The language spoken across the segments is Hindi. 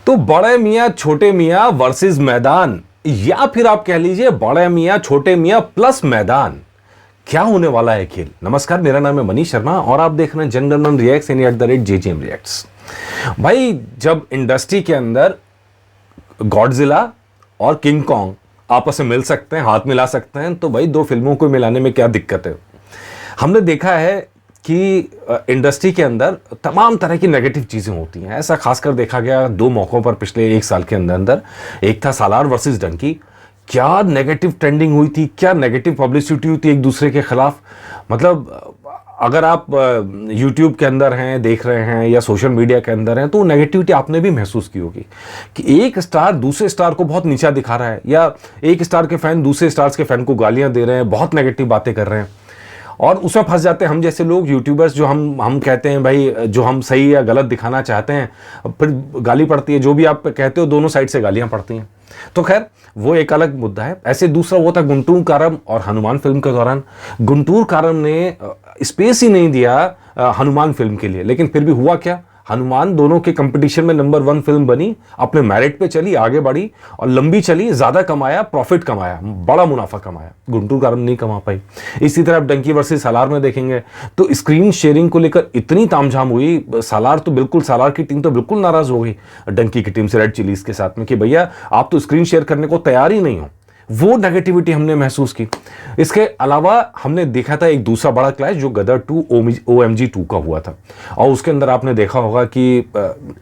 तो बड़े मियाँ छोटे मियाँ वर्सेस मैदान, या फिर आप कह लीजिए बड़े मियाँ छोटे मियाँ प्लस मैदान, क्या होने वाला है खेल। नमस्कार, मेरा नाम है मनीष शर्मा और आप देख रहे हैं जनगणमन रिएक्ट्स @JJM रिएक्ट्स। भाई, जब इंडस्ट्री के अंदर गॉडजिला और किंग कॉन्ग आपस में मिल सकते हैं, हाथ मिला सकते हैं, तो भाई दो फिल्मों को मिलाने में क्या दिक्कत है। हमने देखा है कि इंडस्ट्री के अंदर तमाम तरह की नेगेटिव चीज़ें होती हैं। ऐसा खासकर देखा गया दो मौक़ों पर पिछले एक साल के अंदर अंदर। एक था सालार वर्सेस डंकी। क्या नेगेटिव ट्रेंडिंग हुई थी, क्या नेगेटिव पब्लिसिटी हुई थी एक दूसरे के खिलाफ। मतलब अगर आप यूट्यूब के अंदर हैं, देख रहे हैं, या सोशल मीडिया के अंदर हैं, तो नेगेटिविटी आपने भी महसूस की होगी कि एक स्टार दूसरे स्टार को बहुत नीचा दिखा रहा है, या एक स्टार के फैन दूसरे स्टार्स के फैन को गालियां दे रहे हैं, बहुत नेगेटिव बातें कर रहे हैं, और उसमें फंस जाते हैं हम जैसे लोग, यूट्यूबर्स, जो हम कहते हैं भाई जो हम सही या गलत दिखाना चाहते हैं, फिर गाली पड़ती है। जो भी आप कहते हो दोनों साइड से गालियां पड़ती हैं। तो खैर वो एक अलग मुद्दा है। ऐसे दूसरा वो था गुंटूर कारम और हनुमान फिल्म के दौरान। गुंटूर कारम ने स्पेस ही नहीं दिया हनुमान फिल्म के लिए, लेकिन फिर भी हुआ क्या, हनुमान दोनों के कंपटीशन में नंबर 1 फिल्म बनी, अपने मेरिट पे चली, आगे बढ़ी और लंबी चली, ज्यादा कमाया, प्रॉफिट कमाया, बड़ा मुनाफा कमाया। गुंटूर कारम नहीं कमा पाई। इसी तरह आप डंकी वर्सेस सालार में देखेंगे तो स्क्रीन शेयरिंग को लेकर इतनी तामझाम हुई। सालार की टीम तो बिल्कुल नाराज हो गई डंकी की टीम से, रेड चिलीज के साथ में, कि भैया आप तो स्क्रीन शेयर करने को तैयार ही नहीं हो। वो नेगेटिविटी हमने महसूस की। इसके अलावा हमने देखा था एक दूसरा बड़ा क्लैश जो गदर 2 OMG 2 का हुआ था, और उसके अंदर आपने देखा होगा कि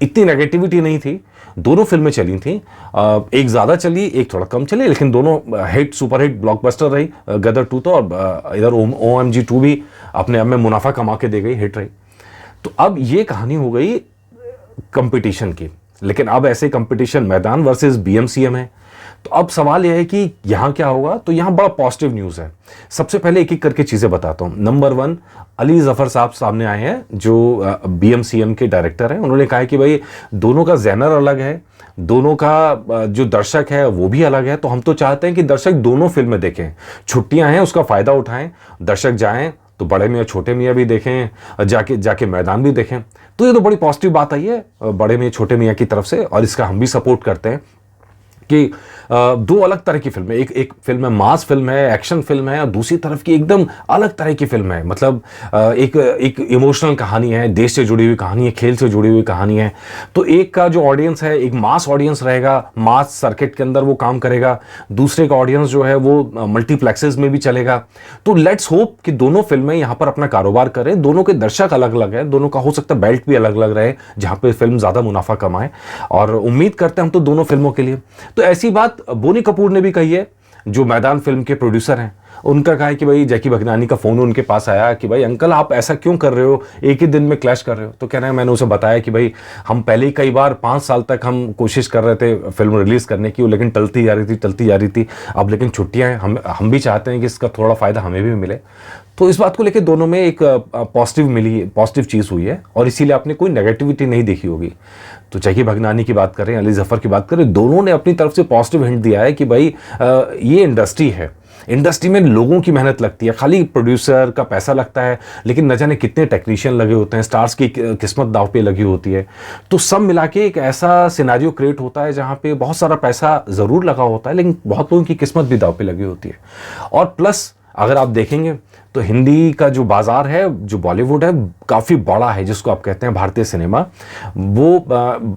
इतनी नेगेटिविटी नहीं थी। दोनों फिल्में चली थी, एक ज़्यादा चली, एक थोड़ा कम चली, लेकिन दोनों हिट, सुपर हिट, ब्लॉकबस्टर रही। गदर 2 तो, और इधर OMG 2 भी अपने आप में मुनाफा कमा के दे गई, हिट रही। तो अब ये कहानी हो गई कंपटीशन की, लेकिन अब ऐसे कंपटीशन मैदान वर्सेस BMCM है। तो अब सवाल यह है कि यहां क्या होगा। तो यहां बड़ा पॉजिटिव न्यूज़ है। सबसे पहले एक एक करके चीज़ें बताता हूं। नंबर 1, अली जफर साहब सामने आए हैं, जो BMCM के डायरेक्टर हैं। उन्होंने कहा है कि भाई दोनों का जेनर अलग है, दोनों का जो दर्शक है वो भी अलग है। तो हम तो चाहते हैं कि दर्शक दोनों फिल्में देखें, छुट्टियां हैं उसका फ़ायदा उठाएं, दर्शक जाएं तो बड़े मियाँ छोटे मियाँ भी देखें, जाके मैदान भी देखें। तो ये तो बड़ी पॉजिटिव बात आई है बड़े मियाँ छोटे मियाँ की तरफ से, और इसका हम भी सपोर्ट करते हैं कि दो अलग तरह की फिल्म है। एक फिल्म है, मास फिल्म है, एक्शन फिल्म है, और दूसरी तरफ की एकदम अलग तरह की फिल्म है। मतलब एक इमोशनल कहानी है, देश से जुड़ी हुई कहानी है, खेल से जुड़ी हुई कहानी है। तो एक का जो ऑडियंस है, एक मास ऑडियंस रहेगा, मास सर्किट के अंदर वो काम करेगा। दूसरे का ऑडियंस जो है वो मल्टीप्लेक्सेस में भी चलेगा। तो लेट्स होप कि दोनों फिल्में यहाँ पर अपना कारोबार करें। दोनों के दर्शक अलग अलग है, दोनों का हो सकता है बेल्ट भी अलग अलग रहे, जहाँ पे फिल्म ज़्यादा मुनाफा कमाए, और उम्मीद करते हैं हम तो दोनों फिल्मों के लिए। तो ऐसी बात बोनी कपूर ने भी कही है, जो मैदान फिल्म के प्रोड्यूसर हैं। उनका कहा है कि भाई जैकी भगनानी का फोन उनके पास आया कि भाई अंकल आप ऐसा क्यों कर रहे हो, एक ही दिन में क्लैश कर रहे हो। तो कह रहे हैं, मैंने उसे बताया कि भाई हम पहले ही कई बार 5 साल तक हम कोशिश कर रहे थे फिल्म रिलीज करने की, लेकिन टलती जा रही थी। अब लेकिन छुट्टियां हैं, हम भी चाहते हैं कि इसका थोड़ा फायदा हमें भी मिले। तो इस बात को लेकर दोनों में एक पॉजिटिव चीज़ हुई है, और इसीलिए आपने कोई नेगेटिविटी नहीं देखी होगी। तो जैकी भगनानी की बात करें, अली जफर की बात करें, दोनों ने अपनी तरफ से पॉजिटिव हिंट दिया है कि भाई ये इंडस्ट्री है, इंडस्ट्री में लोगों की मेहनत लगती है, खाली प्रोड्यूसर का पैसा लगता है, लेकिन न जाने कितने टेक्नीशियन लगे होते हैं, स्टार्स की किस्मत दांव पे लगी होती है। तो सब मिला के एक ऐसा सिनेरियो क्रिएट होता है जहाँ पे बहुत सारा पैसा ज़रूर लगा होता है, लेकिन बहुत लोगों की किस्मत भी दांव पे लगी होती है। और प्लस अगर आप देखेंगे तो हिंदी का जो बाज़ार है, जो बॉलीवुड है, काफ़ी बड़ा है, जिसको आप कहते हैं भारतीय सिनेमा। वो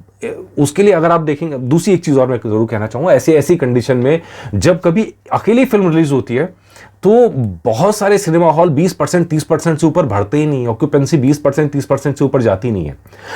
उसके लिए अगर आप देखेंगे, दूसरी एक चीज़ और मैं ज़रूर कहना चाहूँगा, ऐसी कंडीशन में जब कभी अकेली फिल्म रिलीज होती है तो बहुत सारे सिनेमा हॉल 20% 30% से ऊपर भरते ही नहीं, ऑक्यूपेंसी 20% 30% से ऊपर जाती नहीं है।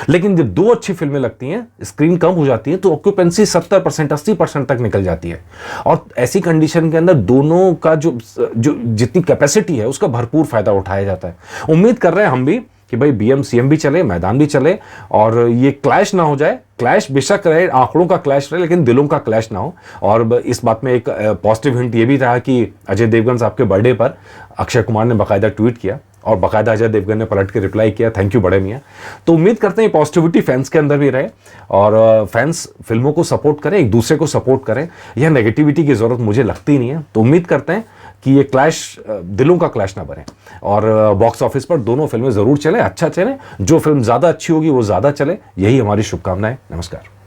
लेकिन जब दो अच्छी फिल्में लगती हैं, स्क्रीन कम हो जाती है, तो ऑक्यूपेंसी 70% 80% तक निकल जाती है। और ऐसी कंडीशन के अंदर दोनों का जो जितनी कैपेसिटी है उसका भरपूर फायदा उठाया जाता है। उम्मीद कर रहे हैं हम भी कि भाई BMCM भी चले, मैदान भी चले, और ये क्लैश ना हो जाए। क्लैश बेशक रहे, आंकड़ों का क्लैश रहे, लेकिन दिलों का क्लैश ना हो। और इस बात में एक पॉजिटिव हिंट ये भी रहा कि अजय देवगन साहब के बर्थडे पर अक्षय कुमार ने बाकायदा ट्वीट किया, और बाकायदा अजय देवगन ने पलट के रिप्लाई किया, थैंक यू बड़े मियाँ। तो उम्मीद करते हैं पॉजिटिविटी फैंस के अंदर भी रहे, और फैंस फिल्मों को सपोर्ट करें, एक दूसरे को सपोर्ट करें। यह नेगेटिविटी की ज़रूरत मुझे लगती नहीं है। तो उम्मीद करते हैं कि ये क्लैश, दिलों का क्लैश ना बने, और बॉक्स ऑफिस पर दोनों फिल्में ज़रूर चलें, अच्छा चलें। जो फिल्म ज़्यादा अच्छी होगी वो ज़्यादा चले, यही हमारी शुभकामनाएं। नमस्कार।